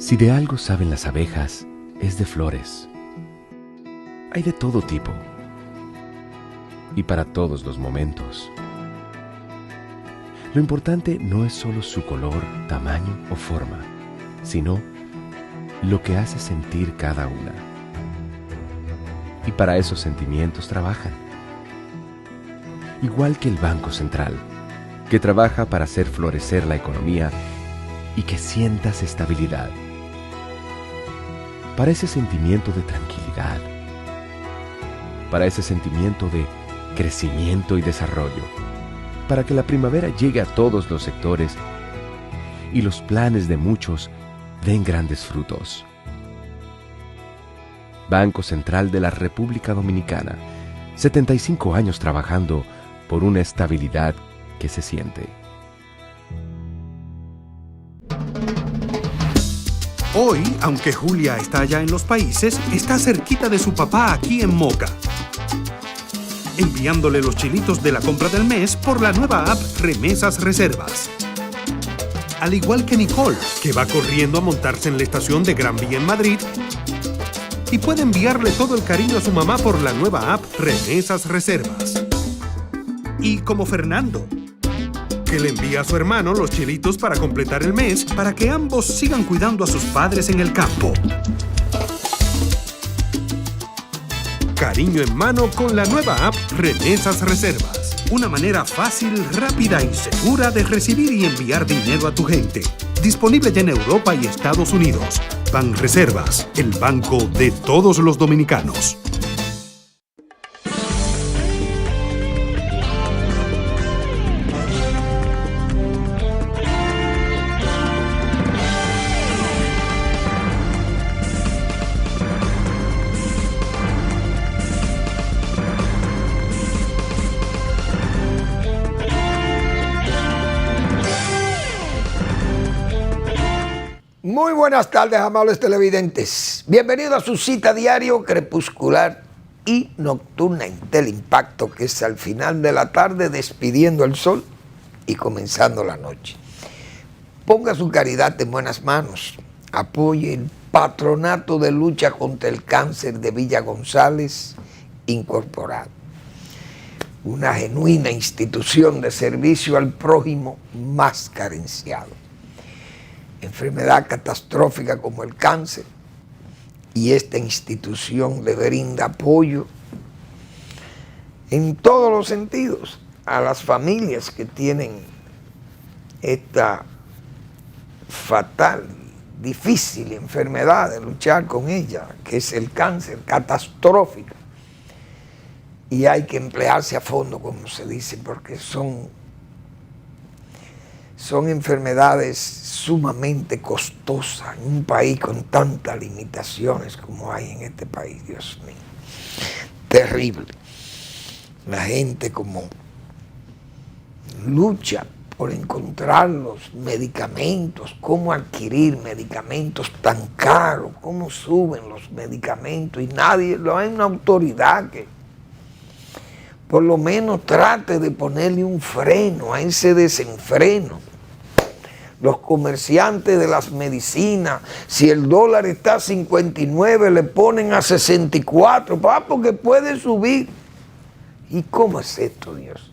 Si de algo saben las abejas, es de flores. Hay de todo tipo y para todos los momentos. Lo importante no es solo su color, tamaño o forma, sino lo que hace sentir cada una. Y para esos sentimientos trabajan. Igual que el Banco Central, que trabaja para hacer florecer la economía y que sientas estabilidad. Para ese sentimiento de tranquilidad, para ese sentimiento de crecimiento y desarrollo, para que la primavera llegue a todos los sectores y los planes de muchos den grandes frutos. Banco Central de la República Dominicana, 75 años trabajando por una estabilidad que se siente. Hoy, aunque Julia está allá en los países, está cerquita de su papá aquí en Moca, enviándole los chelitos de la compra del mes por la nueva app Remesas Reservas. Al igual que Nicole, que va corriendo a montarse en la estación de Gran Vía en Madrid y puede enviarle todo el cariño a su mamá por la nueva app Remesas Reservas. Y como Fernando, que le envía a su hermano los chelitos para completar el mes para que ambos sigan cuidando a sus padres en el campo. Cariño en mano con la nueva app Remesas Reservas. Una manera fácil, rápida y segura de recibir y enviar dinero a tu gente. Disponible ya en Europa y Estados Unidos. Banreservas, el banco de todos los dominicanos. Muy buenas tardes, amables televidentes. Bienvenidos a su cita diario crepuscular y nocturna en Teleimpacto, que es al final de la tarde despidiendo el sol y comenzando la noche. Ponga su caridad en buenas manos. Apoye el Patronato de Lucha contra el Cáncer de Villa González Incorporado. Una genuina institución de servicio al prójimo más carenciado. Enfermedad catastrófica como el cáncer, y esta institución le brinda apoyo en todos los sentidos a las familias que tienen esta fatal, difícil enfermedad de luchar con ella, que es el cáncer, catastrófica. Y hay que emplearse a fondo, como se dice, porque son enfermedades sumamente costosas en un país con tantas limitaciones como hay en este país, Dios mío. Terrible. La gente como lucha por encontrar los medicamentos, cómo adquirir medicamentos tan caros, cómo suben los medicamentos y nadie, no hay una autoridad que por lo menos trate de ponerle un freno a ese desenfreno. Los comerciantes de las medicinas, si el dólar está a 59, le ponen a 64, porque puede subir. ¿Y cómo es esto, Dios?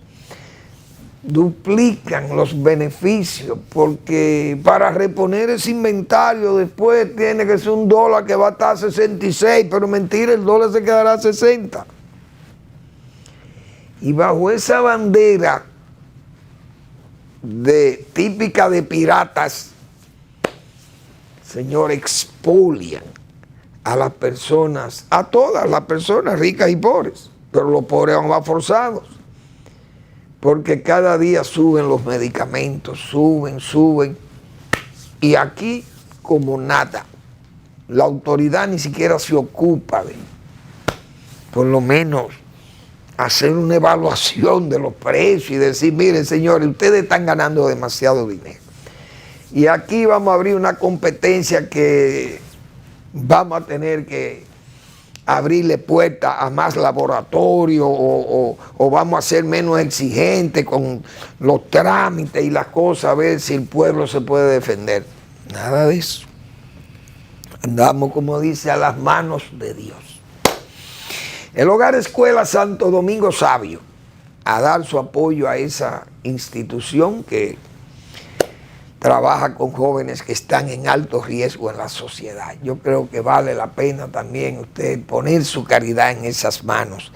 Duplican los beneficios, porque para reponer ese inventario después tiene que ser un dólar que va a estar a 66, pero mentira, el dólar se quedará a 60. Y bajo esa bandera típica de piratas, señor, expolian a las personas, a todas las personas ricas y pobres, pero los pobres van más forzados, porque cada día suben los medicamentos, suben, y aquí como nada, la autoridad ni siquiera se ocupa de, por lo menos, hacer una evaluación de los precios y decir, miren señores, ustedes están ganando demasiado dinero. Y aquí vamos a abrir una competencia que vamos a tener que abrirle puertas a más laboratorios o vamos a ser menos exigentes con los trámites y las cosas, a ver si el pueblo se puede defender. Nada de eso. Andamos, como dice, a las manos de Dios. El Hogar Escuela Santo Domingo Sabio, a dar su apoyo a esa institución que trabaja con jóvenes que están en alto riesgo en la sociedad. Yo creo que vale la pena también usted poner su caridad en esas manos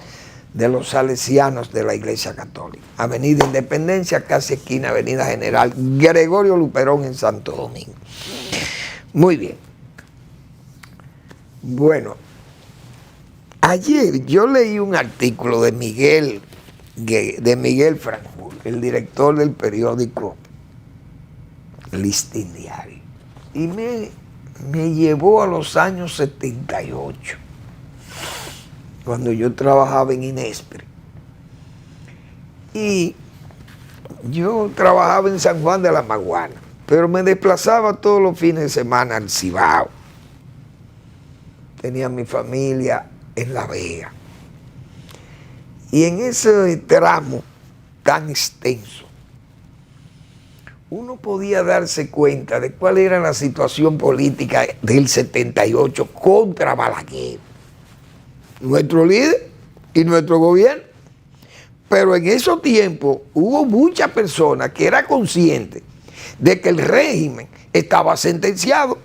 de los salesianos de la Iglesia Católica. Avenida Independencia, casi esquina Avenida General Gregorio Luperón en Santo Domingo. Muy bien. Bueno, ayer yo leí un artículo de Miguel Franjul, el director del periódico Listín Diario, y me llevó a los años 78, cuando yo trabajaba en Inespre. Y yo trabajaba en San Juan de la Maguana, pero me desplazaba todos los fines de semana al Cibao. Tenía mi familia en La Vega. Y en ese tramo tan extenso, uno podía darse cuenta de cuál era la situación política del 78 contra Balaguer, nuestro líder y nuestro gobierno. Pero en esos tiempos hubo muchas personas que eran conscientes de que el régimen estaba sentenciado,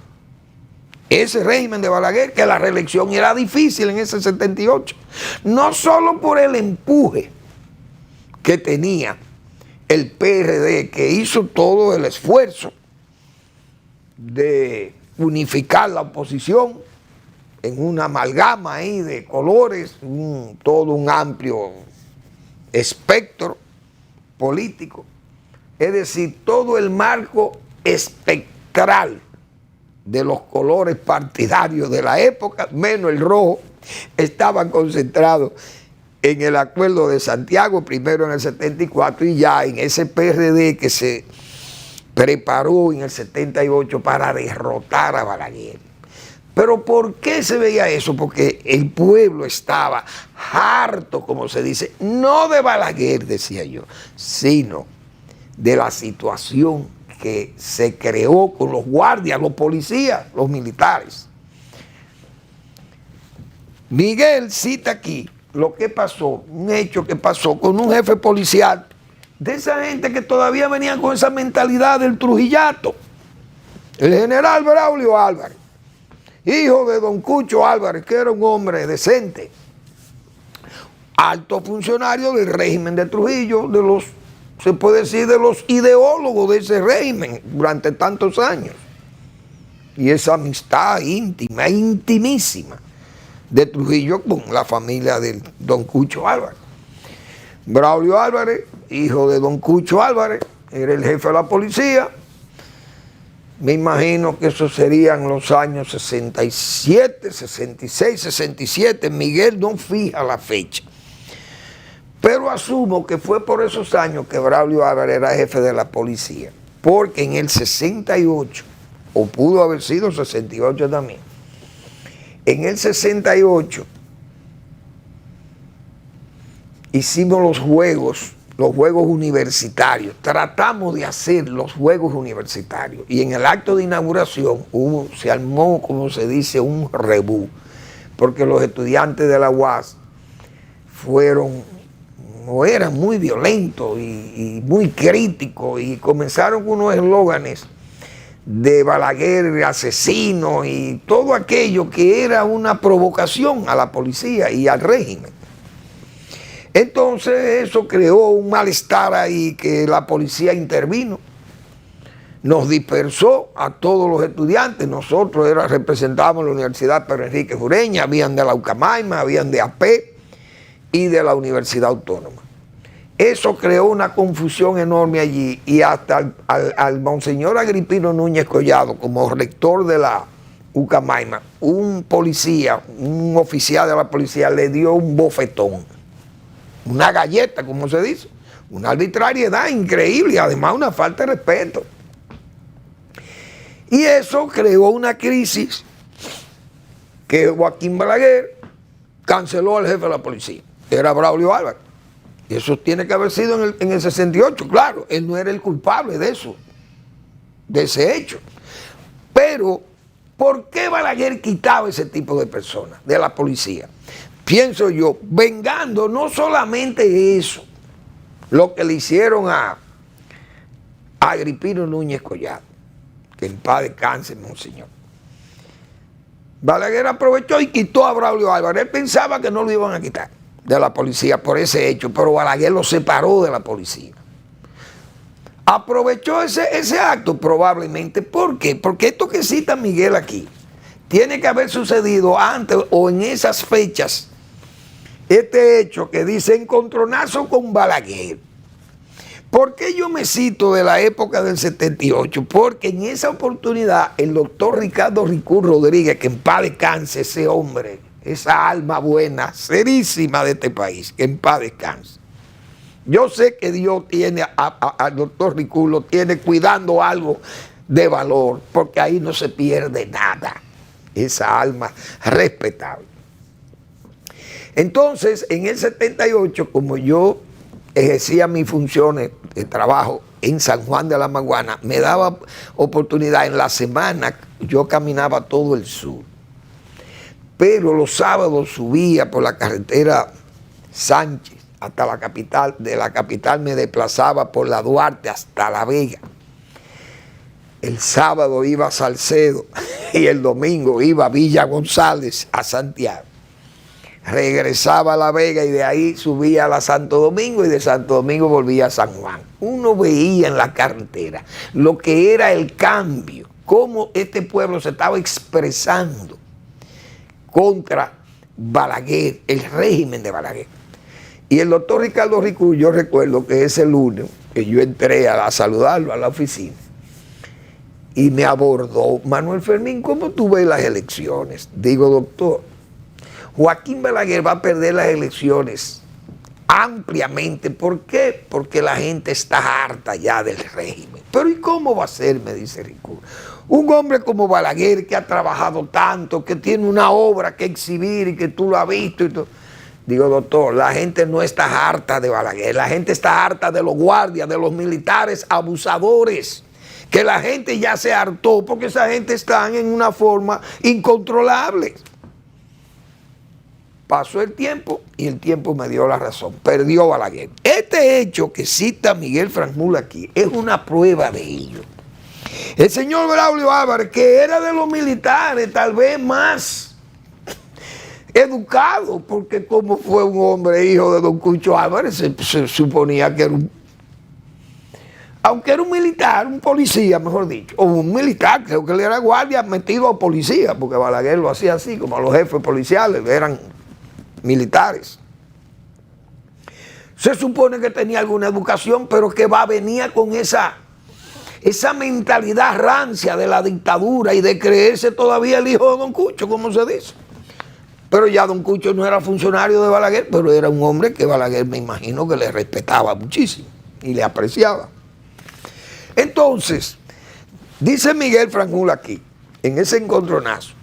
ese régimen de Balaguer, que la reelección era difícil en ese 78, no solo por el empuje que tenía el PRD, que hizo todo el esfuerzo de unificar la oposición en una amalgama ahí de colores, todo un amplio espectro político, es decir, todo el marco espectral de los colores partidarios de la época, menos el rojo, estaban concentrados en el Acuerdo de Santiago, primero en el 74, y ya en ese PRD que se preparó en el 78 para derrotar a Balaguer. Pero ¿por qué se veía eso? Porque el pueblo estaba harto, como se dice, no de Balaguer, decía yo, sino de la situación que se creó con los guardias, los policías, los militares. Miguel cita aquí lo que pasó, un hecho que pasó con un jefe policial, de esa gente que todavía venían con esa mentalidad del trujillato, el general Braulio Álvarez, hijo de don Cucho Álvarez, que era un hombre decente, alto funcionario del régimen de Trujillo, de los, se puede decir, de los ideólogos de ese régimen durante tantos años. Y esa amistad íntima, intimísima, de Trujillo con la familia de don Cucho Álvarez. Braulio Álvarez, hijo de don Cucho Álvarez, era el jefe de la policía. Me imagino que eso serían los años 67, 66, 67. Miguel no fija la fecha. Pero asumo que fue por esos años que Braulio Álvarez era jefe de la policía. Porque en el 68, o pudo haber sido 68 también, en el 68 hicimos los juegos universitarios, tratamos de hacer los juegos universitarios y en el acto de inauguración se armó, como se dice, un rebú, porque los estudiantes de la UAS eran muy violentos y muy críticos y comenzaron con unos eslóganes de Balaguer asesino y todo aquello que era una provocación a la policía y al régimen. Entonces eso creó un malestar ahí, que la policía intervino, nos dispersó a todos los estudiantes. Nosotros representábamos la Universidad Pedro Enrique Ureña, habían de la Ucamaima, habían de AP y de la Universidad Autónoma. Eso creó una confusión enorme allí y hasta al monseñor Agripino Núñez Collado, como rector de la Ucamaima, un policía, un oficial de la policía le dio un bofetón, una galleta, como se dice, una arbitrariedad increíble y además una falta de respeto. Y eso creó una crisis que Joaquín Balaguer canceló al jefe de la policía, que era Braulio Álvarez. Y eso tiene que haber sido en el 68, claro, él no era el culpable de eso, de ese hecho. Pero ¿Por qué Balaguer quitaba ese tipo de personas de la policía? Pienso yo, vengando no solamente eso, lo que le hicieron a Agripino Núñez Collado, que en paz descanse, monseñor. Balaguer aprovechó y quitó a Braulio Álvarez. Él pensaba que no lo iban a quitar de la policía por ese hecho, pero Balaguer lo separó de la policía. Aprovechó ese acto probablemente. ¿Por qué? Porque esto que cita Miguel aquí tiene que haber sucedido antes o en esas fechas. Este hecho que dice encontronazo con Balaguer. ¿Por qué yo me cito de la época del 78? Porque en esa oportunidad el doctor Ricardo Ricú Rodríguez, que en paz descanse ese hombre, esa alma buena, serísima de este país, que en paz descanse. Yo sé que Dios tiene al doctor Ricú, lo tiene cuidando algo de valor, porque ahí no se pierde nada, esa alma respetable. Entonces, en el 78, como yo ejercía mis funciones de trabajo en San Juan de la Maguana, me daba oportunidad en la semana, yo caminaba todo el sur, pero los sábados subía por la carretera Sánchez hasta la capital, de la capital me desplazaba por la Duarte hasta La Vega. El sábado iba a Salcedo y el domingo iba a Villa González, a Santiago. Regresaba a La Vega y de ahí subía a la Santo Domingo y de Santo Domingo volvía a San Juan. Uno veía en la carretera lo que era el cambio, cómo este pueblo se estaba expresando contra Balaguer, el régimen de Balaguer. Y el doctor Ricardo Ricú, yo recuerdo que ese lunes que yo entré a saludarlo a la oficina y me abordó: Manuel Fermín, ¿cómo tú ves las elecciones? Digo, doctor, Joaquín Balaguer va a perder las elecciones ampliamente. ¿Por qué? Porque la gente está harta ya del régimen. Pero ¿y cómo va a ser? Me dice Ricú. Un hombre como Balaguer, que ha trabajado tanto, que tiene una obra que exhibir y que tú lo has visto y todo. Digo, doctor, la gente no está harta de Balaguer, la gente está harta de los guardias, de los militares abusadores, que la gente ya se hartó porque esa gente está en una forma incontrolable. Pasó el tiempo y el tiempo me dio la razón, perdió Balaguer. Este hecho que cita Miguel Franjul aquí es una prueba de ello. El señor Braulio Álvarez, que era de los militares, tal vez más educado, porque como fue un hombre hijo de don Cucho Álvarez, se suponía que era aunque era un militar, un policía, mejor dicho, o un militar, creo que él era guardia metido a policía, porque Balaguer lo hacía así, como a los jefes policiales, eran militares. Se supone que tenía alguna educación, pero que venía con esa mentalidad rancia de la dictadura y de creerse todavía el hijo de don Cucho, como se dice. Pero ya don Cucho no era funcionario de Balaguer, pero era un hombre que Balaguer, me imagino, que le respetaba muchísimo y le apreciaba. Entonces, dice Miguel Franjul aquí, en ese encontronazo,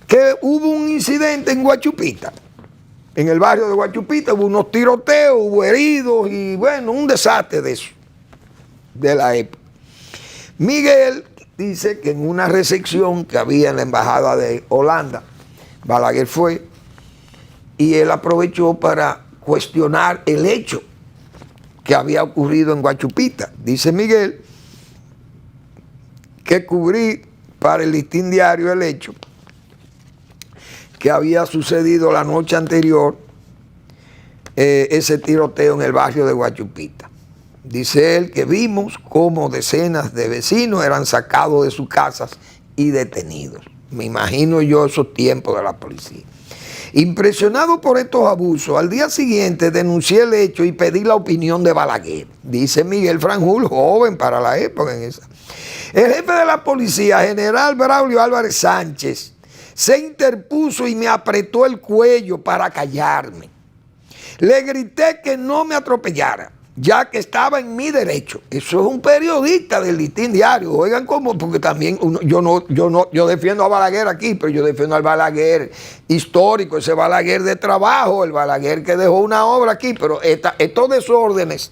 que hubo un incidente en Guachupita. En el barrio de Guachupita hubo unos tiroteos, hubo heridos y bueno, un desastre de eso, de la época. Miguel dice que en una recepción que había en la embajada de Holanda, Balaguer fue y él aprovechó para cuestionar el hecho que había ocurrido en Guachupita. Dice Miguel que cubrí para el Listín Diario el hecho que había sucedido la noche anterior, ese tiroteo en el barrio de Guachupita. Dice él que vimos cómo decenas de vecinos eran sacados de sus casas y detenidos. Me imagino yo esos tiempos de la policía. Impresionado por estos abusos, al día siguiente denuncié el hecho y pedí la opinión de Balaguer. Dice Miguel Franjul, joven para la época en esa. El jefe de la policía, general Braulio Álvarez Sánchez, se interpuso y me apretó el cuello para callarme. Le grité que no me atropellara, ya que estaba en mi derecho. Eso es un periodista del Listín Diario. Oigan cómo, porque también yo defiendo a Balaguer aquí, pero yo defiendo al Balaguer histórico, ese Balaguer de trabajo, el Balaguer que dejó una obra aquí, pero estos desórdenes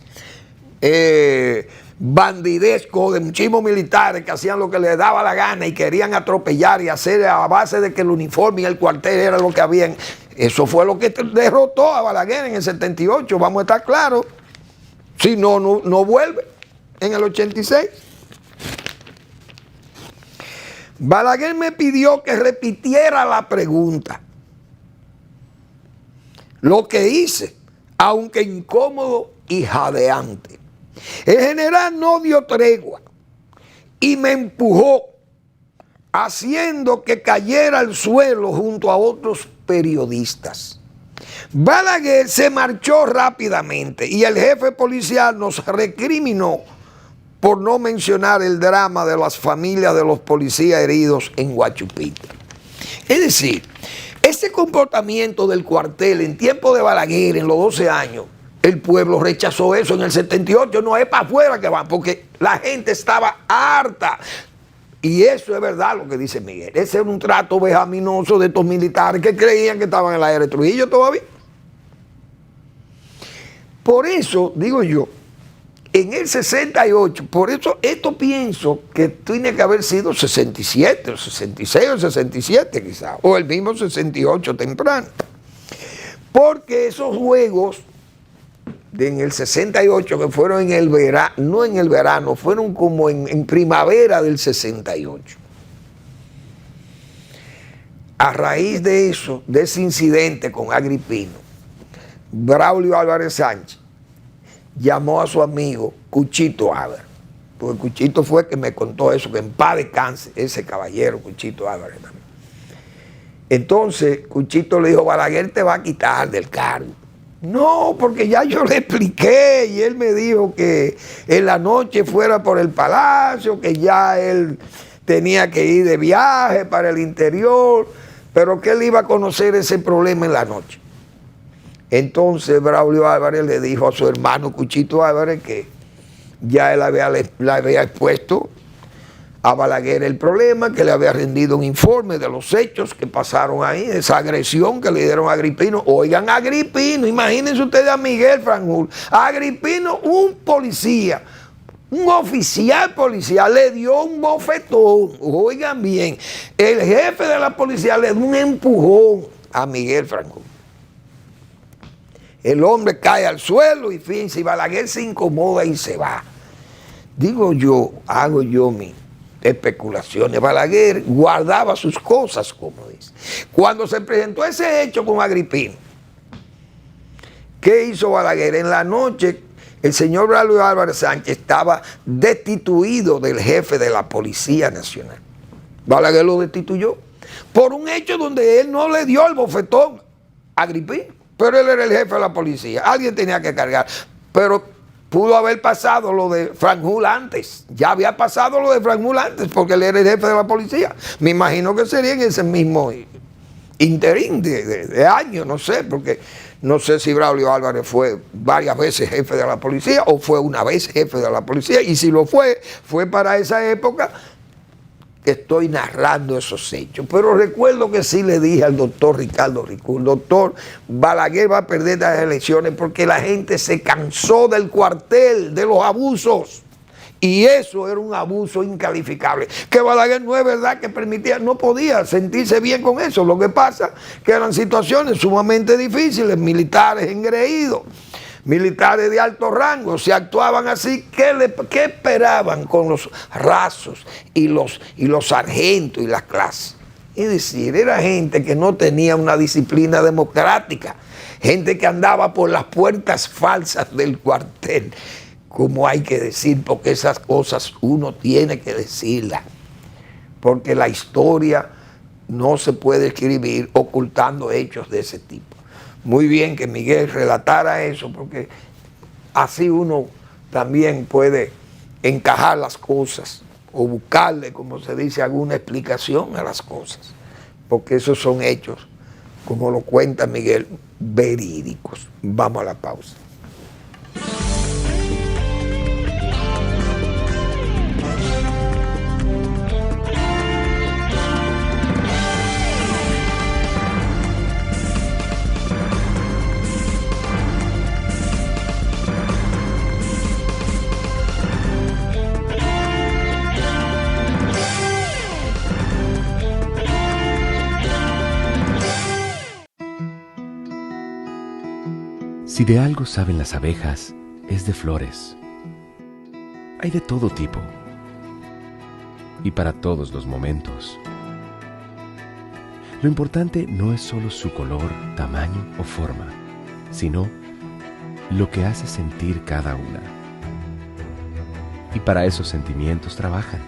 bandidesco de muchísimos militares que hacían lo que les daba la gana y querían atropellar y hacer a base de que el uniforme y el cuartel era lo que habían. Eso fue lo que derrotó a Balaguer en el 78, vamos a estar claros. Si no, no vuelve en el 86. Balaguer me pidió que repitiera la pregunta. Lo que hice, aunque incómodo y jadeante. El general no dio tregua y me empujó, haciendo que cayera al suelo junto a otros periodistas. Balaguer se marchó rápidamente y el jefe policial nos recriminó por no mencionar el drama de las familias de los policías heridos en Guachupita. Es decir, ese comportamiento del cuartel en tiempo de Balaguer, en los 12 años, el pueblo rechazó eso. En el 78 no es para afuera que van, porque la gente estaba harta. Y eso es verdad lo que dice Miguel. Ese era un trato vejaminoso de estos militares que creían que estaban en la era de Trujillo todavía. Por eso, digo yo, en el 68, por eso esto pienso que tiene que haber sido 67, o 66 o 67 quizás, o el mismo 68 temprano. Porque esos juegos en el 68 que fueron en el verano, no en el verano, fueron como en primavera del 68. A raíz de eso, de ese incidente con Agripino, Braulio Álvarez Sánchez llamó a su amigo Cuchito Álvarez, porque Cuchito fue que me contó eso, que en paz descanse ese caballero Cuchito Álvarez también. Entonces Cuchito le dijo: Balaguer te va a quitar del cargo. No, porque ya yo le expliqué y él me dijo que en la noche fuera por el palacio, que ya él tenía que ir de viaje para el interior, pero que él iba a conocer ese problema en la noche. Entonces Braulio Álvarez le dijo a su hermano Cuchito Álvarez que ya él le había expuesto a Balaguer el problema, que le había rendido un informe de los hechos que pasaron ahí, esa agresión que le dieron a Agripino. Oigan, Agripino, imagínense ustedes a Miguel Franjul, a Agripino, un policía, un oficial policial, le dio un bofetón. Oigan bien, el jefe de la policía le dio un empujón a Miguel Franjul. El hombre cae al suelo y fíjense, y Balaguer se incomoda y se va. Digo yo, hago yo mi especulaciones. Balaguer guardaba sus cosas, como dice. Cuando se presentó ese hecho con Agripino, ¿qué hizo Balaguer? En la noche, el señor Braulio Álvarez Sánchez estaba destituido del jefe de la Policía Nacional. Balaguer lo destituyó por un hecho donde él no le dio el bofetón a Agripino, pero él era el jefe de la policía. Alguien tenía que cargar, pero pudo haber pasado lo de Franjul antes. Ya había pasado lo de Franjul antes, porque él era el jefe de la policía. Me imagino que sería en ese mismo interín de años, no sé, porque no sé si Braulio Álvarez fue varias veces jefe de la policía o fue una vez jefe de la policía, y si lo fue para esa época que estoy narrando esos hechos. Pero recuerdo que sí le dije al doctor Ricardo Ricul: doctor, Balaguer va a perder las elecciones porque la gente se cansó del cuartel, de los abusos. Y eso era un abuso incalificable. Que Balaguer no es verdad que permitía, no podía sentirse bien con eso. Lo que pasa que eran situaciones sumamente difíciles, militares engreídos, militares de alto rango, se actuaban así. ¿Qué esperaban con los rasos y los sargentos y las clases? Es decir, era gente que no tenía una disciplina democrática, gente que andaba por las puertas falsas del cuartel, como hay que decir, porque esas cosas uno tiene que decirlas, porque la historia no se puede escribir ocultando hechos de ese tipo. Muy bien que Miguel relatara eso, porque así uno también puede encajar las cosas o buscarle, como se dice, alguna explicación a las cosas, porque esos son hechos, como lo cuenta Miguel, verídicos. Vamos a la pausa. Si de algo saben las abejas, es de flores. Hay de todo tipo y para todos los momentos. Lo importante no es solo su color, tamaño o forma, sino lo que hace sentir cada una. Y para esos sentimientos trabajan.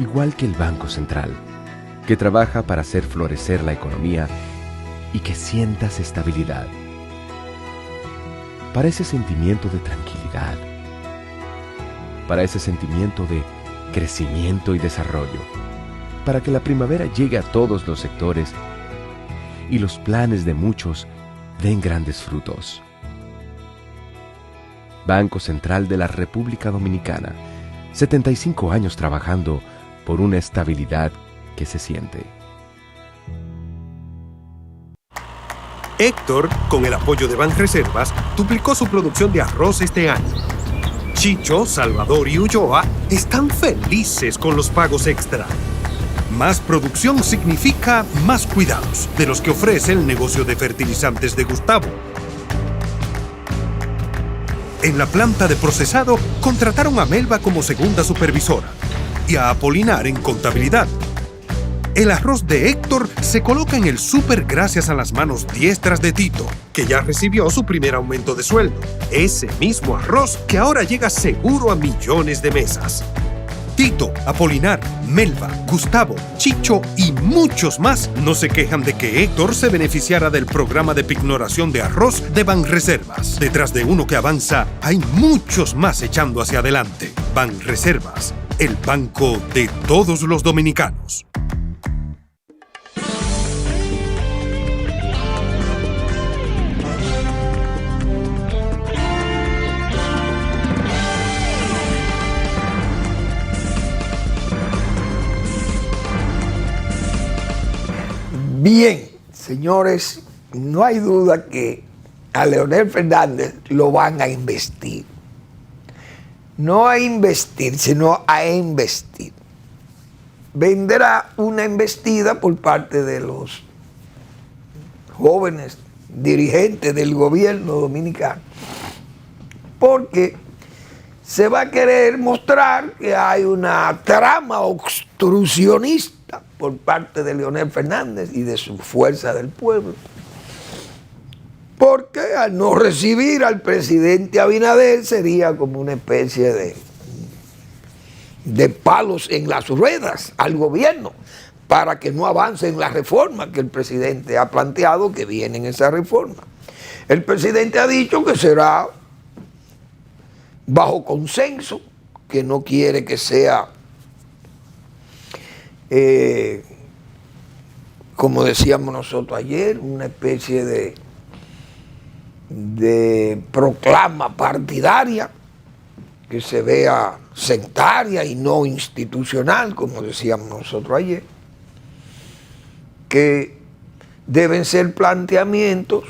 Igual que el Banco Central, que trabaja para hacer florecer la economía y que sientas estabilidad. Para ese sentimiento de tranquilidad, para ese sentimiento de crecimiento y desarrollo, para que la primavera llegue a todos los sectores y los planes de muchos den grandes frutos. Banco Central de la República Dominicana, 75 años trabajando por una estabilidad que se siente. Héctor, con el apoyo de Banreservas, duplicó su producción de arroz este año. Chicho, Salvador y Ulloa están felices con los pagos extra. Más producción significa más cuidados, de los que ofrece el negocio de fertilizantes de Gustavo. En la planta de procesado, contrataron a Melba como segunda supervisora y a Apolinar en contabilidad. El arroz de Héctor se coloca en el súper gracias a las manos diestras de Tito, que ya recibió su primer aumento de sueldo. Ese mismo arroz que ahora llega seguro a millones de mesas. Tito, Apolinar, Melba, Gustavo, Chicho y muchos más no se quejan de que Héctor se beneficiara del programa de pignoración de arroz de Banreservas. Detrás de uno que avanza, hay muchos más echando hacia adelante. Banreservas, el banco de todos los dominicanos. Bien, señores, no hay duda que a Leonel Fernández lo van a investir. No a investir, sino a investir. Vendrá una investida por parte de los jóvenes dirigentes del gobierno dominicano, porque se va a querer mostrar que hay una trama obstruccionista por parte de Leonel Fernández y de su Fuerza del Pueblo, porque al no recibir al presidente Abinader sería como una especie de palos en las ruedas al gobierno para que no avance en la reforma que el presidente ha planteado que viene en esa reforma. El presidente ha dicho que será bajo consenso, que no quiere que sea como decíamos nosotros ayer, una especie de proclama partidaria que se vea sectaria y no institucional, como decíamos nosotros ayer, que deben ser planteamientos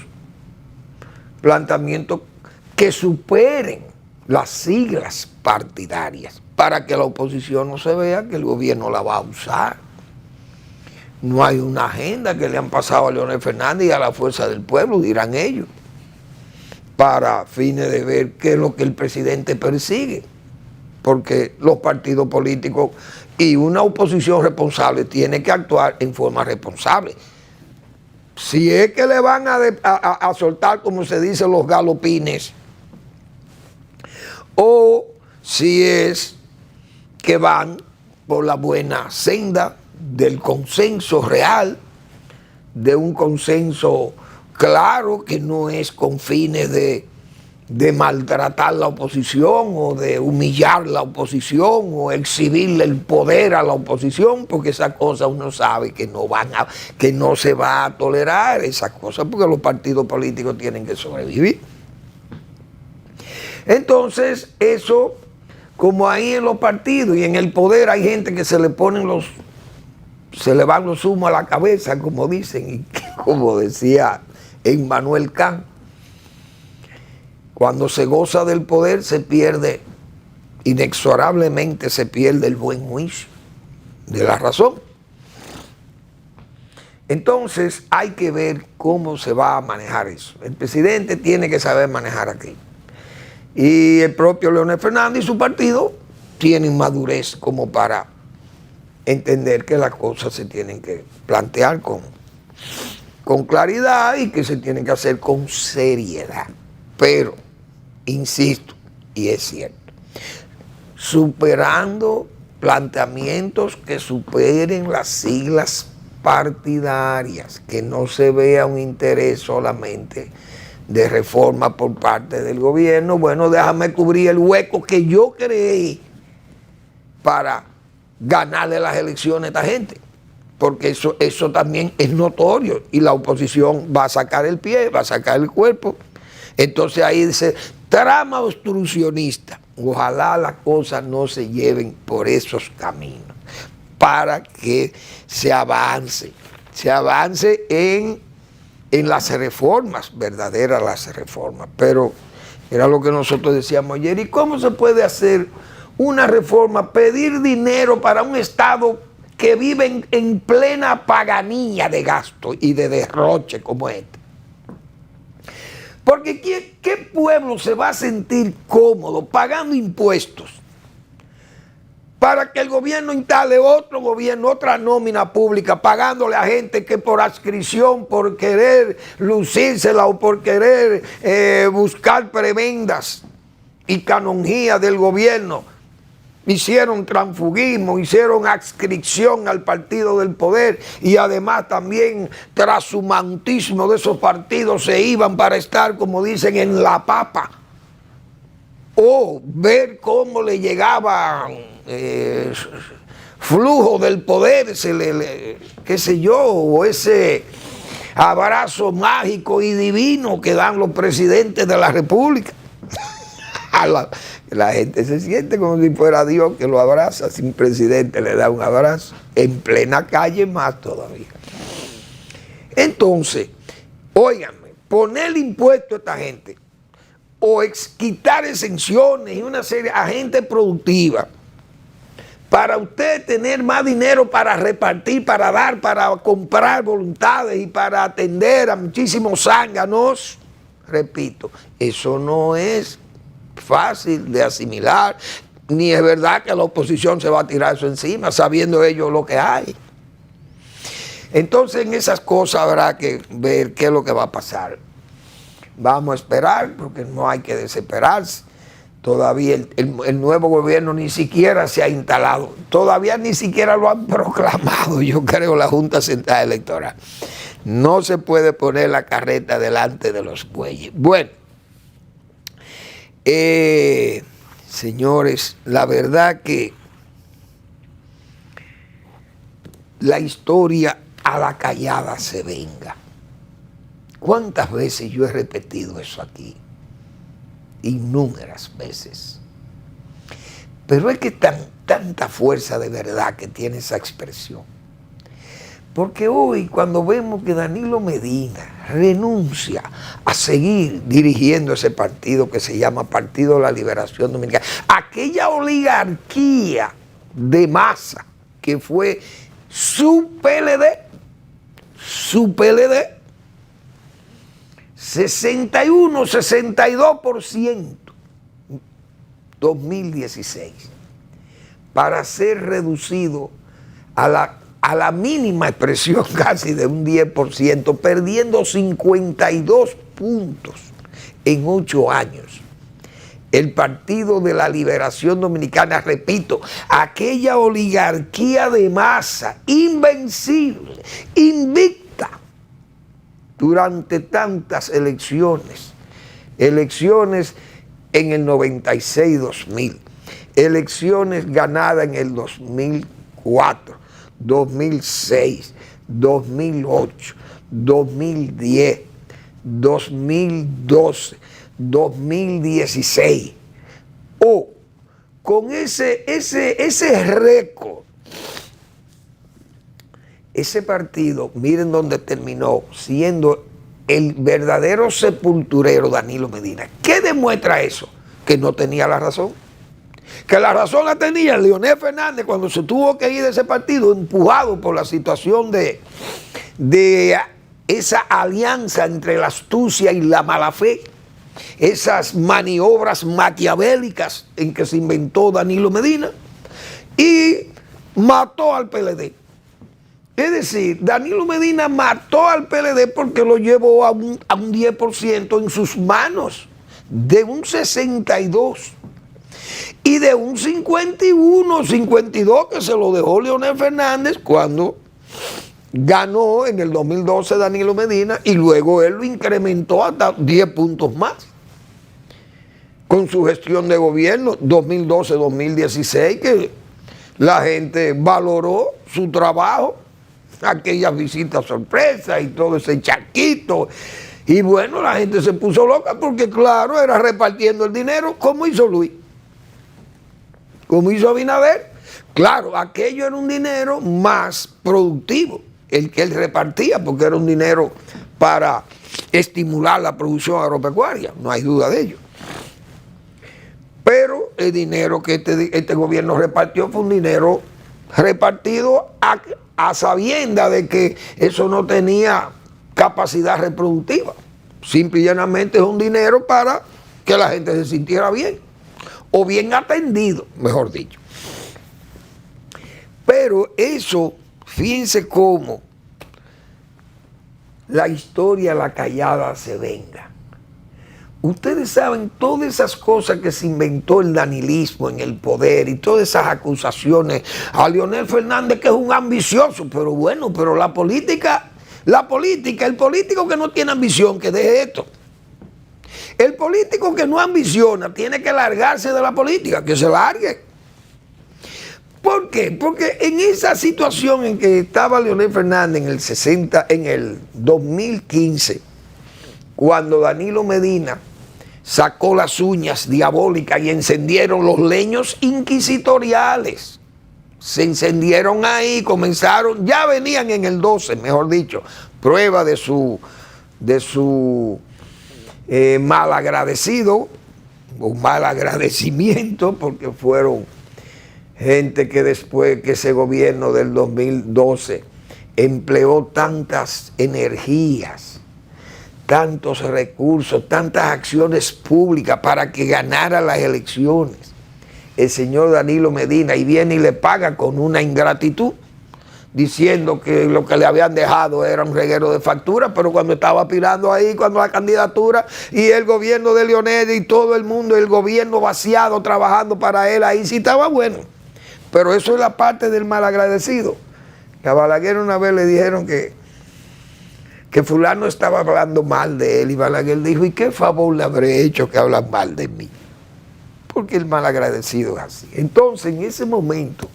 que superen las siglas partidarias, para que la oposición no se vea que el gobierno la va a usar. No hay una agenda que le han pasado a Leonel Fernández y a la Fuerza del Pueblo, dirán ellos, para fines de ver qué es lo que el presidente persigue. Porque los partidos políticos y una oposición responsable tienen que actuar en forma responsable. Si es que le van a soltar, como se dice, los galopines, o si es que van por la buena senda del consenso real, de un consenso claro que no es con fines de maltratar la oposición o de humillar la oposición o exhibirle el poder a la oposición, porque esas cosas uno sabe que no se va a tolerar esas cosas, porque los partidos políticos tienen que sobrevivir. Entonces, eso, como ahí en los partidos y en el poder hay gente que se le van los humos a la cabeza, como dicen, y como decía Emmanuel Kant, cuando se goza del poder se pierde, inexorablemente se pierde el buen juicio de la razón. Entonces hay que ver cómo se va a manejar eso. El presidente tiene que saber manejar aquí. Y el propio Leonel Fernández y su partido tienen madurez como para entender que las cosas se tienen que plantear con claridad y que se tienen que hacer con seriedad. Pero, insisto, y es cierto, superando planteamientos que superen las siglas partidarias, que no se vea un interés solamente de reforma por parte del gobierno. Bueno, déjame cubrir el hueco que yo creé para ganarle las elecciones a esta gente, porque eso también es notorio y la oposición va a sacar el pie, va a sacar el cuerpo. Entonces ahí dice, trama obstruccionista. Ojalá las cosas no se lleven por esos caminos para que se avance en las reformas, verdaderas las reformas. Pero era lo que nosotros decíamos ayer. ¿Y cómo se puede hacer una reforma, pedir dinero para un Estado que vive en plena paganía de gasto y de derroche como este? Porque ¿qué pueblo se va a sentir cómodo pagando impuestos para que el gobierno instale otro gobierno, otra nómina pública, pagándole a gente que por adscripción, por querer lucírsela o por querer buscar prebendas y canonjías del gobierno, hicieron transfugismo, hicieron adscripción al partido del poder y además también trashumantismo de esos partidos, se iban para estar, como dicen, en la papa? O ver cómo le llegaban flujo del poder, qué sé yo, o ese abrazo mágico y divino que dan los presidentes de la República. La gente se siente como si fuera Dios que lo abraza, sin presidente le da un abrazo, en plena calle más todavía. Entonces, óiganme, ponerle impuesto a esta gente, o quitar exenciones y una serie a gente productiva, para usted tener más dinero para repartir, para dar, para comprar voluntades y para atender a muchísimos zánganos, repito, eso no es fácil de asimilar, ni es verdad que la oposición se va a tirar eso encima, sabiendo ellos lo que hay. Entonces en esas cosas habrá que ver qué es lo que va a pasar. Vamos a esperar, porque no hay que desesperarse. Todavía el nuevo gobierno ni siquiera se ha instalado, todavía ni siquiera lo han proclamado, yo creo, la Junta Central Electoral. No se puede poner la carreta delante de los bueyes. Bueno, señores, la verdad que la historia a la callada se venga. ¿Cuántas veces yo he repetido eso aquí? Innúmeras veces. Pero es que tanta fuerza de verdad que tiene esa expresión. Porque hoy, cuando vemos que Danilo Medina renuncia a seguir dirigiendo ese partido que se llama Partido de la Liberación Dominicana, aquella oligarquía de masa que fue su PLD, 61-62%, 2016, para ser reducido a la mínima expresión casi de un 10%, perdiendo 52 puntos en 8 años. El Partido de la Liberación Dominicana, repito, aquella oligarquía de masa, invencible, invicta, durante tantas elecciones en el 96-2000, elecciones ganadas en el 2004, 2006, 2008, 2010, 2012, 2016, con ese récord. Ese partido, miren dónde terminó, siendo el verdadero sepulturero Danilo Medina. ¿Qué demuestra eso? Que no tenía la razón. Que la razón la tenía Leonel Fernández cuando se tuvo que ir de ese partido, empujado por la situación de esa alianza entre la astucia y la mala fe, esas maniobras maquiavélicas en que se inventó Danilo Medina, y mató al PLD. Es decir, Danilo Medina mató al PLD porque lo llevó a un 10% en sus manos, de un 62%. Y de un 51, 52 que se lo dejó Leonel Fernández cuando ganó en el 2012 Danilo Medina, y luego él lo incrementó hasta 10 puntos más con su gestión de gobierno 2012-2016, que la gente valoró su trabajo, aquellas visitas sorpresas y todo ese charquito. Y bueno, la gente se puso loca porque claro, era repartiendo el dinero como hizo Luis, como hizo Abinader. Claro, aquello era un dinero más productivo, el que él repartía, porque era un dinero para estimular la producción agropecuaria, no hay duda de ello. Pero el dinero que este gobierno repartió fue un dinero repartido a sabienda de que eso no tenía capacidad reproductiva. Simple y llanamente es un dinero para que la gente se sintiera bien, o bien atendido, mejor dicho. Pero eso, fíjense cómo la historia, la callada se venga. Ustedes saben todas esas cosas que se inventó el danilismo en el poder y todas esas acusaciones a Leonel Fernández, que es un ambicioso, pero bueno, pero la política, el político que no tiene ambición, que deje esto. El político que no ambiciona tiene que largarse de la política, que se largue. ¿Por qué? Porque en esa situación en que estaba Leonel Fernández en el 2015, cuando Danilo Medina sacó las uñas diabólicas y encendieron los leños inquisitoriales, se encendieron ahí, comenzaron, ya venían en el 12, mejor dicho, prueba de su malagradecido o mal agradecimiento, porque fueron gente que después que ese gobierno del 2012 empleó tantas energías, tantos recursos, tantas acciones públicas para que ganara las elecciones el señor Danilo Medina, y viene y le paga con una ingratitud, diciendo que lo que le habían dejado era un reguero de facturas, pero cuando estaba aspirando ahí, cuando la candidatura y el gobierno de Leonel y todo el mundo, el gobierno vaciado trabajando para él, ahí sí estaba bueno. Pero eso es la parte del malagradecido. A Balaguer una vez le dijeron que fulano estaba hablando mal de él, y Balaguer dijo: ¿y qué favor le habré hecho que hablan mal de mí? Porque el malagradecido es así. Entonces, en ese momento,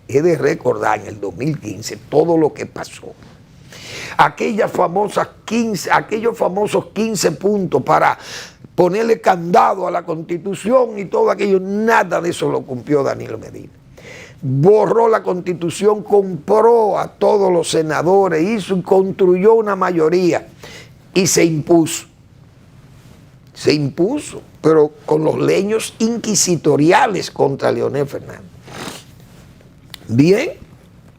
he de recordar en el 2015 todo lo que pasó. Aquellos famosos 15 puntos para ponerle candado a la Constitución y todo aquello, nada de eso lo cumplió Danilo Medina. Borró la Constitución, compró a todos los senadores, hizo y construyó una mayoría y se impuso. Se impuso, pero con los leños inquisitoriales contra Leonel Fernández. Bien,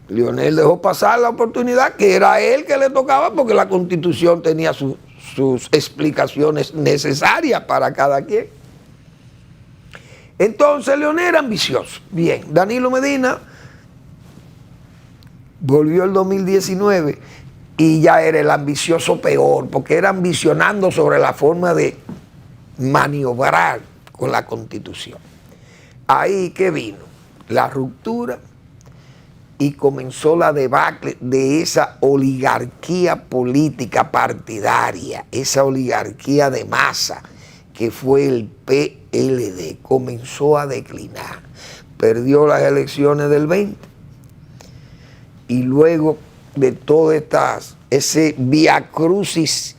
Leonel dejó pasar la oportunidad, que era a él que le tocaba, porque la Constitución tenía sus explicaciones necesarias para cada quien. Entonces Leonel era ambicioso. Bien, Danilo Medina volvió el 2019 y ya era el ambicioso peor, porque era ambicionando sobre la forma de maniobrar con la Constitución. Ahí que vino la ruptura y comenzó la debacle de esa oligarquía política partidaria, esa oligarquía de masa que fue el PLD. Comenzó a declinar, perdió las elecciones del 20 y luego de todo ese viacrucis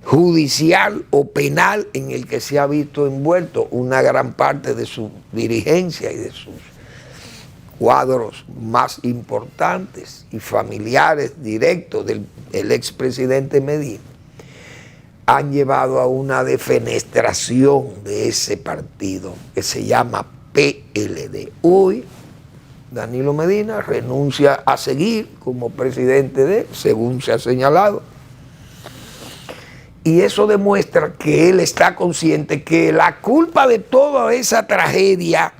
judicial o penal en el que se ha visto envuelto una gran parte de su dirigencia y de sus cuadros más importantes y familiares directos del expresidente Medina, han llevado a una defenestración de ese partido que se llama PLD. Hoy Danilo Medina renuncia a seguir como presidente según se ha señalado. Y eso demuestra que él está consciente que la culpa de toda esa tragedia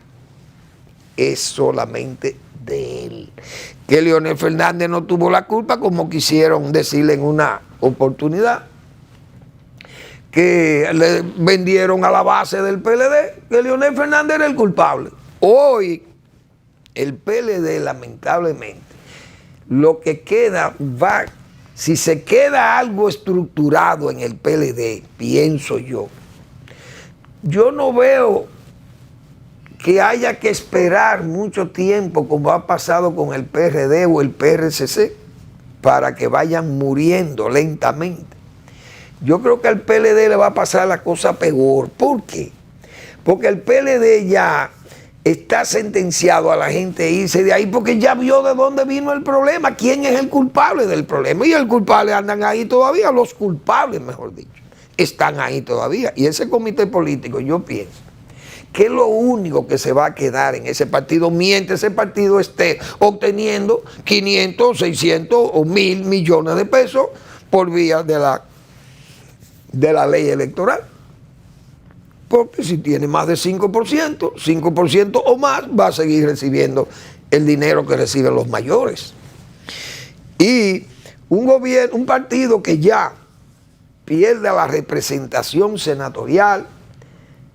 es solamente de él. Que Leonel Fernández no tuvo la culpa, como quisieron decirle en una oportunidad, que le vendieron a la base del PLD, que Leonel Fernández era el culpable. Hoy, el PLD, lamentablemente, lo que queda va, si se queda algo estructurado en el PLD, pienso yo no veo que haya que esperar mucho tiempo, como ha pasado con el PRD o el PRCC, para que vayan muriendo lentamente. Yo creo que al PLD le va a pasar la cosa peor. ¿Por qué? Porque el PLD ya está sentenciado a la gente a irse de ahí porque ya vio de dónde vino el problema, quién es el culpable del problema. Y el culpable andan ahí todavía, los culpables, mejor dicho, están ahí todavía. Y ese comité político, yo pienso que es lo único que se va a quedar en ese partido mientras ese partido esté obteniendo 500, 600 o 1.000 millones de pesos por vía de la ley electoral. Porque si tiene más de 5% o más, va a seguir recibiendo el dinero que reciben los mayores. Y un partido que ya pierde la representación senatorial,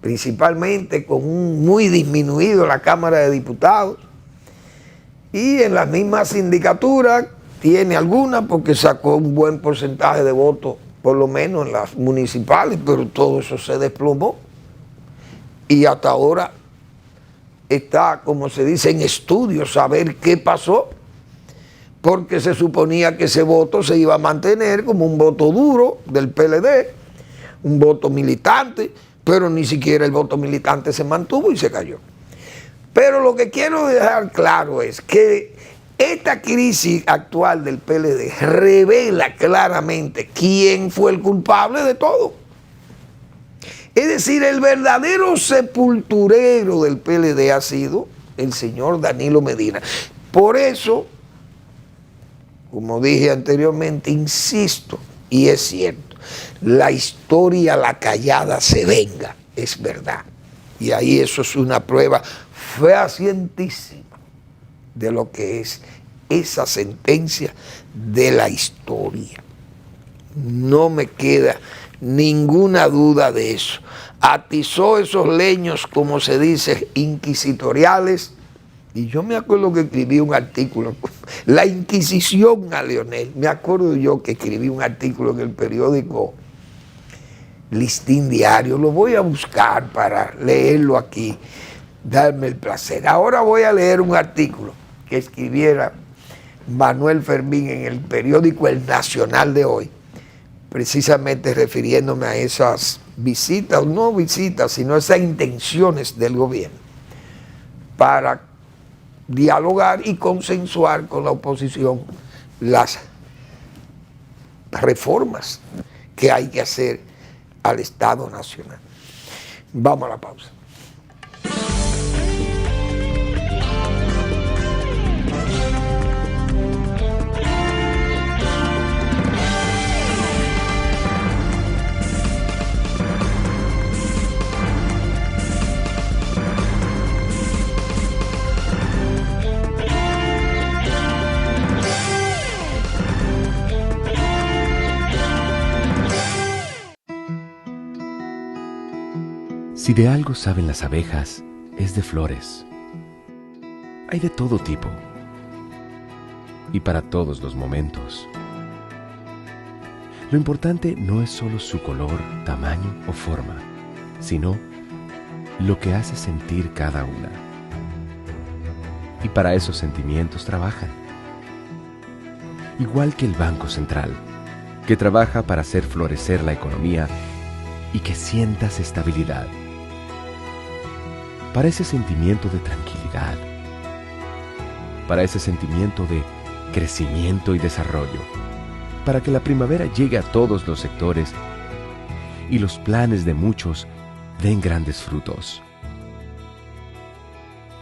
principalmente con un muy disminuido en la Cámara de Diputados, y en las mismas sindicaturas tiene algunas porque sacó un buen porcentaje de votos, por lo menos en las municipales, pero todo eso se desplomó. Y hasta ahora está, como se dice, en estudio saber qué pasó, porque se suponía que ese voto se iba a mantener como un voto duro del PLD, un voto militante, pero ni siquiera el voto militante se mantuvo y se cayó. Pero lo que quiero dejar claro es que esta crisis actual del PLD revela claramente quién fue el culpable de todo. Es decir, el verdadero sepulturero del PLD ha sido el señor Danilo Medina. Por eso, como dije anteriormente, insisto, y es cierto, la historia, la callada se venga, es verdad. Y ahí eso es una prueba fehacientísima de lo que es esa sentencia de la historia. No me queda ninguna duda de eso. Atizó esos leños, como se dice, inquisitoriales. Y yo me acuerdo que escribí un artículo, la Inquisición a Leonel. Me acuerdo yo que escribí un artículo en el periódico Listín Diario. Lo voy a buscar para leerlo aquí, darme el placer. Ahora voy a leer un artículo que escribiera Manuel Fermín en el periódico El Nacional de hoy, precisamente refiriéndome a esas visitas, no visitas, sino esas intenciones del gobierno para dialogar y consensuar con la oposición las reformas que hay que hacer al Estado Nacional. Vamos a la pausa. Si de algo saben las abejas, es de flores. Hay de todo tipo y para todos los momentos. Lo importante no es solo su color, tamaño o forma, sino lo que hace sentir cada una. Y para esos sentimientos trabajan. Igual que el Banco Central, que trabaja para hacer florecer la economía y que sientas estabilidad. Para ese sentimiento de tranquilidad, para ese sentimiento de crecimiento y desarrollo, para que la primavera llegue a todos los sectores y los planes de muchos den grandes frutos.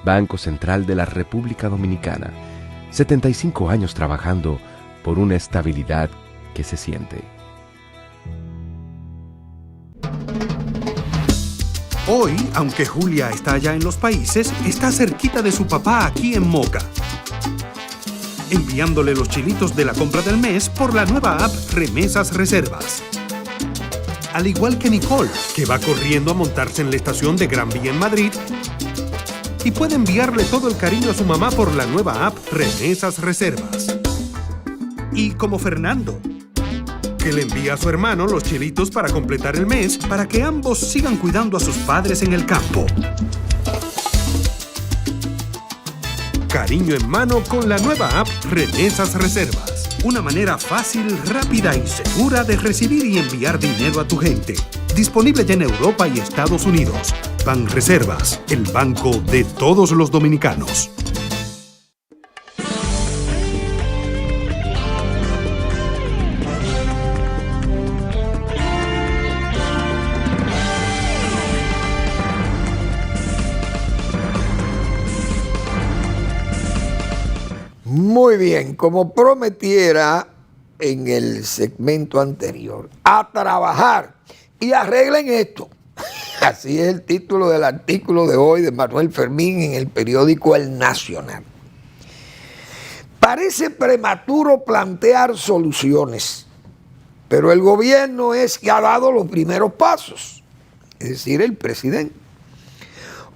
Banco Central de la República Dominicana. 75 años trabajando por una estabilidad que se siente. Hoy, aunque Julia está allá en los países, está cerquita de su papá aquí en Moca, enviándole los chilitos de la compra del mes por la nueva app Remesas Reservas. Al igual que Nicole, que va corriendo a montarse en la estación de Gran Vía en Madrid y puede enviarle todo el cariño a su mamá por la nueva app Remesas Reservas. Y como Fernando, que le envía a su hermano los chilitos para completar el mes para que ambos sigan cuidando a sus padres en el campo. Cariño en mano con la nueva app Remesas Reservas. Una manera fácil, rápida y segura de recibir y enviar dinero a tu gente. Disponible ya en Europa y Estados Unidos. Banreservas, el banco de todos los dominicanos. Muy bien, como prometiera en el segmento anterior, a trabajar y arreglen esto. Así es el título del artículo de hoy de Manuel Fermín en el periódico El Nacional. Parece prematuro plantear soluciones, pero el gobierno es que ha dado los primeros pasos, es decir, el presidente.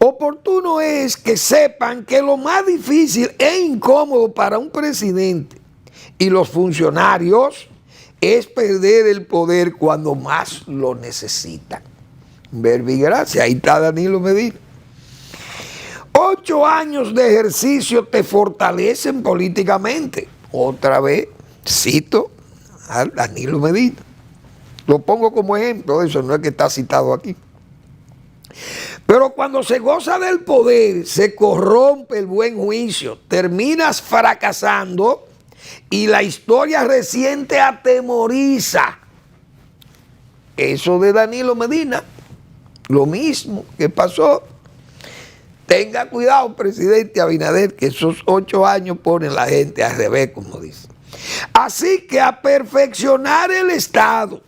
Oportuno es que sepan que lo más difícil e incómodo para un presidente y los funcionarios es perder el poder cuando más lo necesitan. Verbigracia, ahí está Danilo Medina. 8 años de ejercicio te fortalecen políticamente. Otra vez cito a Danilo Medina. Lo pongo como ejemplo, eso no es que está citado aquí. Pero cuando se goza del poder, se corrompe el buen juicio, terminas fracasando y la historia reciente atemoriza. Eso de Danilo Medina, lo mismo que pasó. Tenga cuidado, presidente Abinader, que esos 8 años ponen la gente al revés, como dice. Así que a perfeccionar el Estado.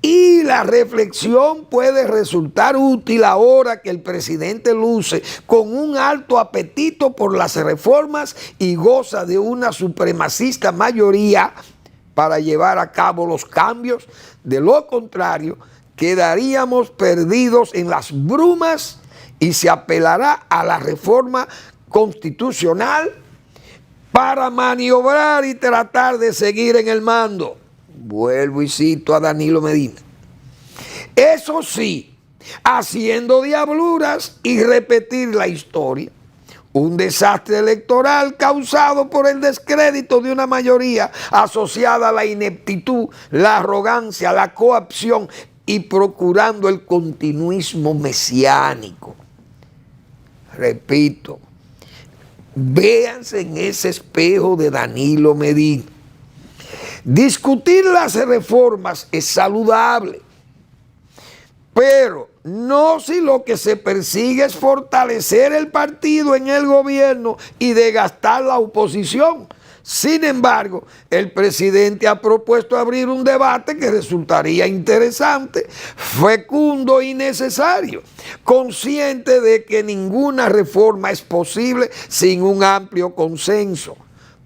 Y la reflexión puede resultar útil ahora que el presidente luce con un alto apetito por las reformas y goza de una supremacista mayoría para llevar a cabo los cambios. De lo contrario, quedaríamos perdidos en las brumas y se apelará a la reforma constitucional para maniobrar y tratar de seguir en el mando. Vuelvo y cito a Danilo Medina. Eso sí, haciendo diabluras y repetir la historia. Un desastre electoral causado por el descrédito de una mayoría asociada a la ineptitud, la arrogancia, la coacción y procurando el continuismo mesiánico. Repito, véanse en ese espejo de Danilo Medina. Discutir las reformas es saludable, pero no si lo que se persigue es fortalecer el partido en el gobierno y desgastar la oposición. Sin embargo, el presidente ha propuesto abrir un debate que resultaría interesante, fecundo y necesario, consciente de que ninguna reforma es posible sin un amplio consenso,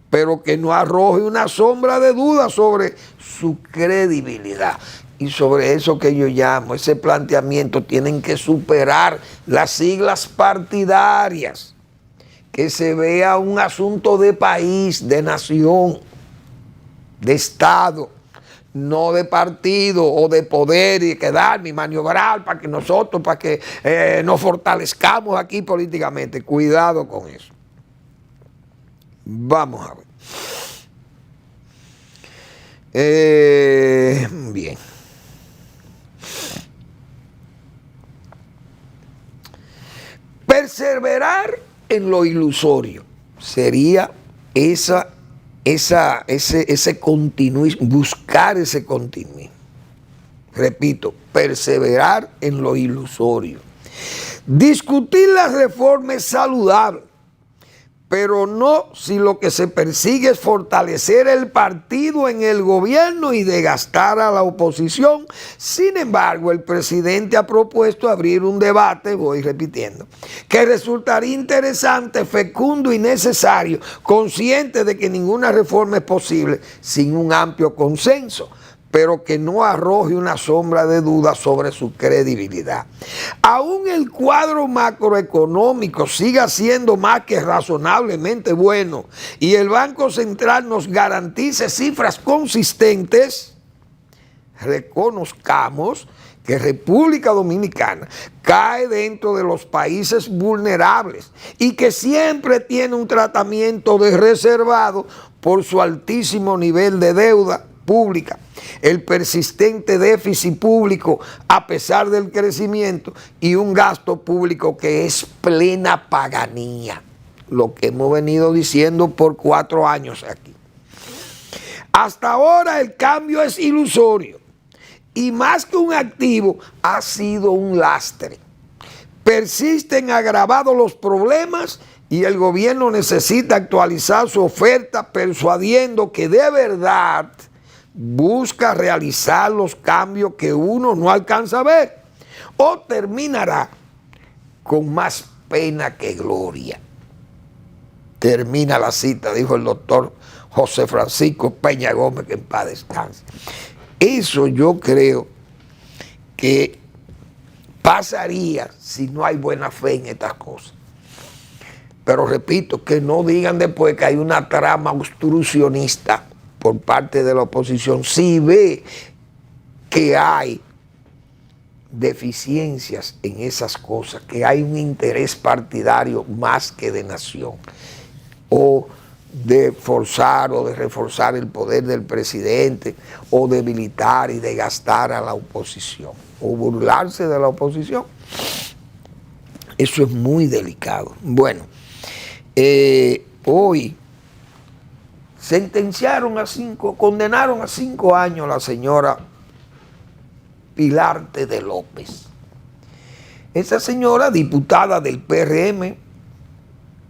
pero que no arroje una sombra de duda sobre su credibilidad. Y sobre eso que yo llamo, ese planteamiento, tienen que superar las siglas partidarias, que se vea un asunto de país, de nación, de Estado, no de partido o de poder y quedar y maniobrar para que nosotros, para que nos fortalezcamos aquí políticamente. Cuidado con eso. Vamos a ver. Bien. Perseverar en lo ilusorio sería ese continuismo, buscar ese continuismo. Repito, perseverar en lo ilusorio. Discutir las reformas es saludable, pero no si lo que se persigue es fortalecer el partido en el gobierno y desgastar a la oposición. Sin embargo, el presidente ha propuesto abrir un debate, voy repitiendo, que resultaría interesante, fecundo y necesario, consciente de que ninguna reforma es posible sin un amplio consenso, pero que no arroje una sombra de duda sobre su credibilidad. Aún el cuadro macroeconómico siga siendo más que razonablemente bueno y el Banco Central nos garantice cifras consistentes, reconozcamos que República Dominicana cae dentro de los países vulnerables y que siempre tiene un tratamiento de reservado por su altísimo nivel de deuda pública, el persistente déficit público a pesar del crecimiento y un gasto público que es plena paganía, lo que hemos venido diciendo por 4 años aquí. Hasta ahora el cambio es ilusorio y más que un activo ha sido un lastre. Persisten agravados los problemas y el gobierno necesita actualizar su oferta persuadiendo que de verdad busca realizar los cambios que uno no alcanza a ver, o terminará con más pena que gloria. Termina la cita, dijo el doctor José Francisco Peña Gómez, que en paz descanse. Eso yo creo que pasaría si no hay buena fe en estas cosas. Pero repito, que no digan después que hay una trama obstruccionista por parte de la oposición, si ve que hay deficiencias en esas cosas, que hay un interés partidario más que de nación, o de forzar o de reforzar el poder del presidente, o debilitar y desgastar a la oposición, o burlarse de la oposición. Eso es muy delicado. Bueno, hoy condenaron a 5 años a la señora Pilarte de López. Esa señora, diputada del PRM,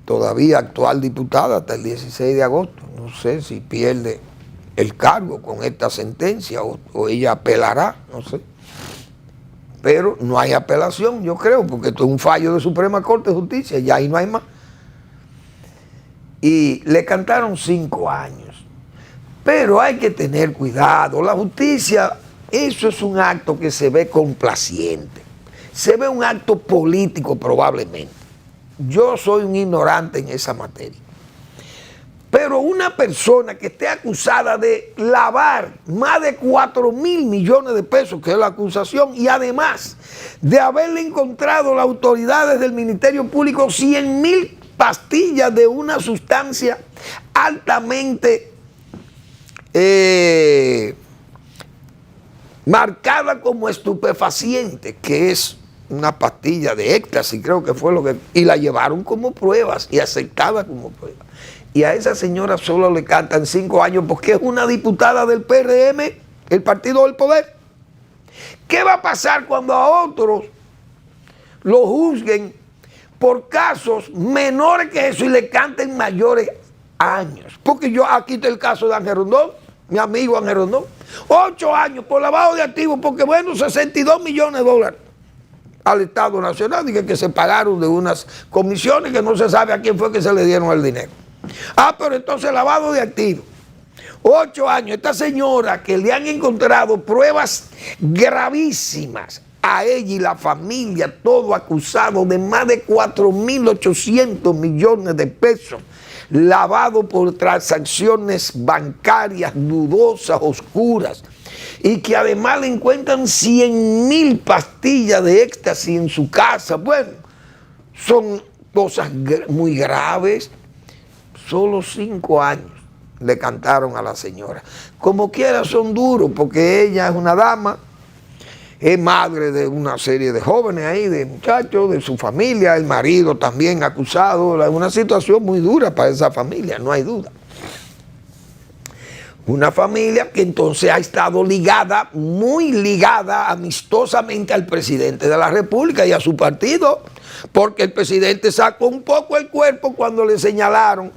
todavía actual diputada hasta el 16 de agosto, no sé si pierde el cargo con esta sentencia o ella apelará, no sé. Pero no hay apelación, yo creo, porque esto es un fallo de Suprema Corte de Justicia, ya ahí no hay más. Y le cantaron 5 años. Pero hay que tener cuidado. La justicia, eso es un acto que se ve complaciente. Se ve un acto político probablemente. Yo soy un ignorante en esa materia. Pero una persona que esté acusada de lavar más de 4.000 millones de pesos, que es la acusación, y además de haberle encontrado las autoridades del Ministerio Público 100.000 pastillas de una sustancia altamente marcada como estupefaciente, que es una pastilla de éxtasis, creo que fue lo que... Y la llevaron como pruebas y aceptada como prueba. Y a esa señora solo le cantan 5 años porque es una diputada del PRM, el Partido del Poder. ¿Qué va a pasar cuando a otros lo juzguen por casos menores que eso y le canten mayores años? Porque yo aquí está el caso de Ángel Rondón, mi amigo Ángel Rondón, 8 años por lavado de activos, porque bueno, 62 millones de dólares al Estado Nacional, y que se pagaron de unas comisiones que no se sabe a quién fue que se le dieron el dinero. Pero entonces lavado de activos, 8 años, esta señora que le han encontrado pruebas gravísimas a ella y la familia, todo acusado de más de 4.800 millones de pesos, lavado por transacciones bancarias dudosas, oscuras, y que además le encuentran 100.000 pastillas de éxtasis en su casa. Bueno, son cosas muy graves. Solo 5 años le cantaron a la señora. Como quiera son duros, porque ella es una dama, es madre de una serie de jóvenes ahí, de muchachos, de su familia, el marido también acusado. Es una situación muy dura para esa familia, no hay duda. Una familia que entonces ha estado ligada, muy ligada amistosamente al presidente de la República y a su partido, porque el presidente sacó un poco el cuerpo cuando le señalaron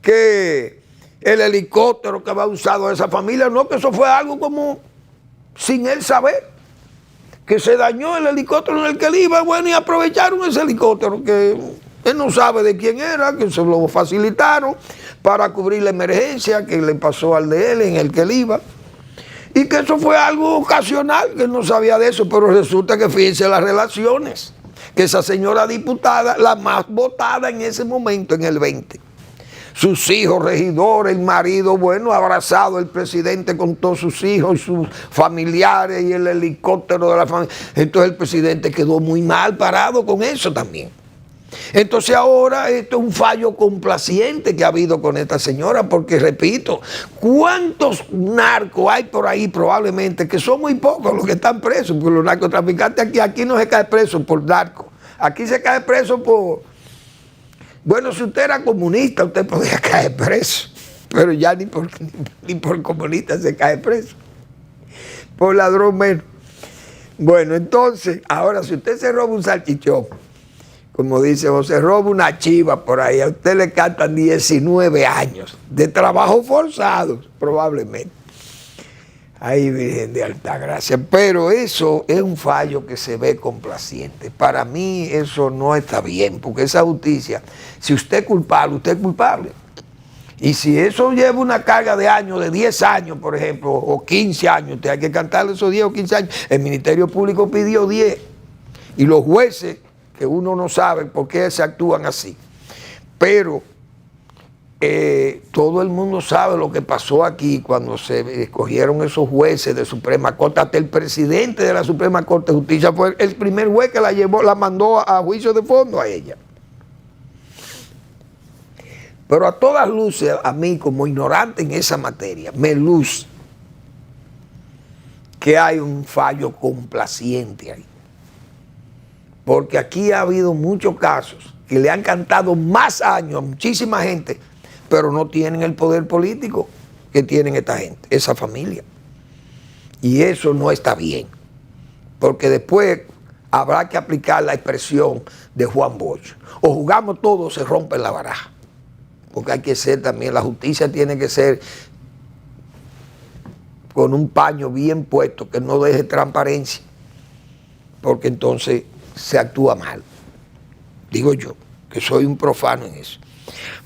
que el helicóptero que había usado esa familia, no, que eso fue algo como sin él saber, que se dañó el helicóptero en el que él iba, bueno, y aprovecharon ese helicóptero que él no sabe de quién era, que se lo facilitaron para cubrir la emergencia que le pasó al de él en el que él iba. Y que eso fue algo ocasional, que él no sabía de eso, pero resulta que fíjense las relaciones, que esa señora diputada, la más votada en ese momento, en el 20, sus hijos regidores, el marido, bueno, abrazado el presidente con todos sus hijos, sus familiares y el helicóptero de la familia. Entonces el presidente quedó muy mal parado con eso también. Entonces ahora esto es un fallo complaciente que ha habido con esta señora, porque repito, ¿cuántos narcos hay por ahí probablemente? Que son muy pocos los que están presos, porque los narcotraficantes aquí no se cae preso por narcos, aquí se cae preso por... Bueno, si usted era comunista, usted podía caer preso, pero ya ni por comunista se cae preso, por ladrón menos. Bueno, entonces, ahora si usted se roba un salchichón, como dice, o se roba una chiva por ahí, a usted le cantan 19 años de trabajo forzado, probablemente. Ay, Virgen de Altagracia. Pero eso es un fallo que se ve complaciente. Para mí eso no está bien, porque esa justicia, si usted es culpable, usted es culpable. Y si eso lleva una carga de años, de 10 años, por ejemplo, o 15 años, usted hay que cantarle esos 10 o 15 años. El Ministerio Público pidió 10. Y los jueces, que uno no sabe por qué se actúan así. Pero todo el mundo sabe lo que pasó aquí cuando se escogieron esos jueces de Suprema Corte. Hasta el presidente de la Suprema Corte de Justicia fue el primer juez que la mandó a juicio de fondo a ella. Pero a todas luces, a mí como ignorante en esa materia, me luce que hay un fallo complaciente ahí. Porque aquí ha habido muchos casos que le han cantado más años a muchísima gente, pero no tienen el poder político que tienen esta gente, esa familia. Y eso no está bien, porque después habrá que aplicar la expresión de Juan Bosch. O jugamos todos o se rompe la baraja. Porque hay que ser también, la justicia tiene que ser con un paño bien puesto, que no deje transparencia, porque entonces se actúa mal. Digo yo, que soy un profano en eso.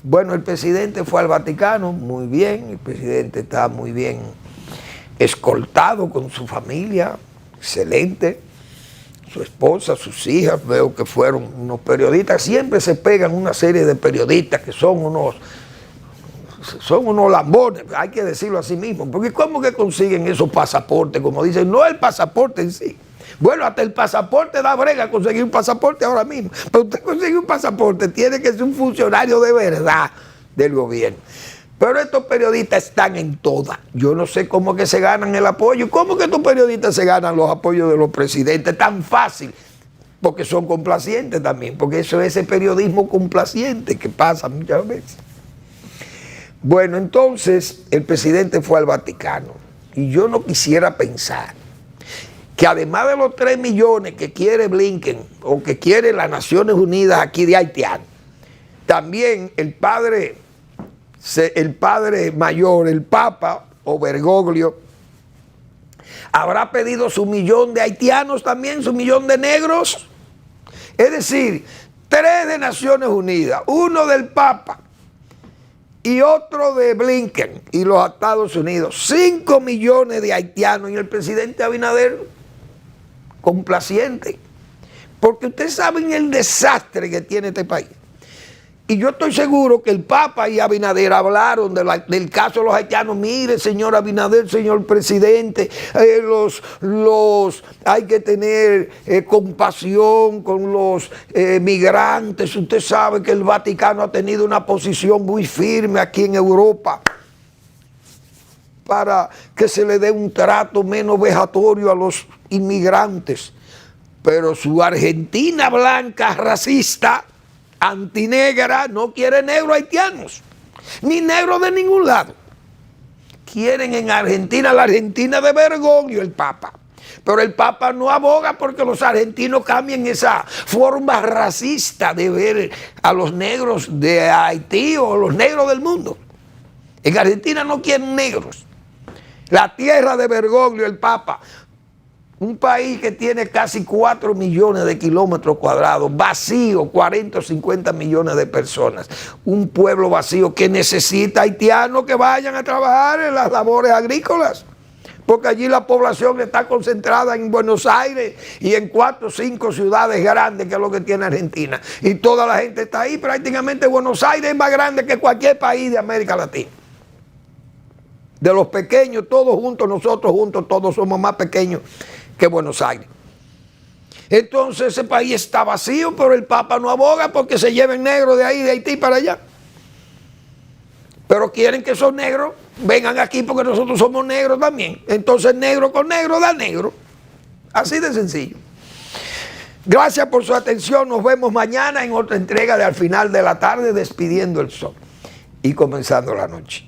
Bueno, el presidente fue al Vaticano, muy bien, el presidente está muy bien escoltado con su familia, excelente, su esposa, sus hijas, veo que fueron unos periodistas, siempre se pegan una serie de periodistas que son unos lambones, hay que decirlo así mismo, porque ¿cómo que consiguen esos pasaportes? Como dicen, no el pasaporte en sí. Bueno, hasta el pasaporte da brega conseguir un pasaporte ahora mismo. Pero usted consigue un pasaporte, tiene que ser un funcionario de verdad del gobierno. Pero estos periodistas están en todas. Yo no sé cómo que se ganan el apoyo. ¿Cómo que estos periodistas se ganan los apoyos de los presidentes? Tan fácil. Porque son complacientes también. Porque eso es ese periodismo complaciente que pasa muchas veces. Bueno, entonces el presidente fue al Vaticano. Y yo no quisiera pensar que además de los 3 millones que quiere Blinken o que quiere las Naciones Unidas aquí de haitianos, también el padre mayor, el Papa o Bergoglio, habrá pedido su 1 millón de haitianos también, su 1 millón de negros. Es decir, 3 de Naciones Unidas, 1 del Papa y otro de Blinken y los Estados Unidos, 5 millones de haitianos, y el presidente Abinader complaciente, porque ustedes saben el desastre que tiene este país. Y yo estoy seguro que el Papa y Abinader hablaron del caso de los haitianos. Mire, señor Abinader, señor presidente, hay que tener compasión con los migrantes. Usted sabe que el Vaticano ha tenido una posición muy firme aquí en Europa para que se le dé un trato menos vejatorio a los inmigrantes. Pero su Argentina blanca, racista, antinegra, no quiere negros haitianos, ni negros de ningún lado. Quieren en Argentina, la Argentina de Bergoglio, el Papa. Pero el Papa no aboga porque los argentinos cambien esa forma racista de ver a los negros de Haití o los negros del mundo. En Argentina no quieren negros. La tierra de Bergoglio, el Papa, un país que tiene casi 4 millones de kilómetros cuadrados, vacío, 40 o 50 millones de personas. Un pueblo vacío que necesita haitianos que vayan a trabajar en las labores agrícolas. Porque allí la población está concentrada en Buenos Aires y en 4 o 5 ciudades grandes, que es lo que tiene Argentina. Y toda la gente está ahí. Prácticamente Buenos Aires es más grande que cualquier país de América Latina. De los pequeños, todos juntos, nosotros juntos, todos somos más pequeños que Buenos Aires. Entonces ese país está vacío, pero el Papa no aboga porque se lleven negros de ahí, de Haití para allá. Pero quieren que esos negros vengan aquí porque nosotros somos negros también. Entonces negro con negro da negro. Así de sencillo. Gracias por su atención. Nos vemos mañana en otra entrega de Al Final de la Tarde, despidiendo el sol y comenzando la noche.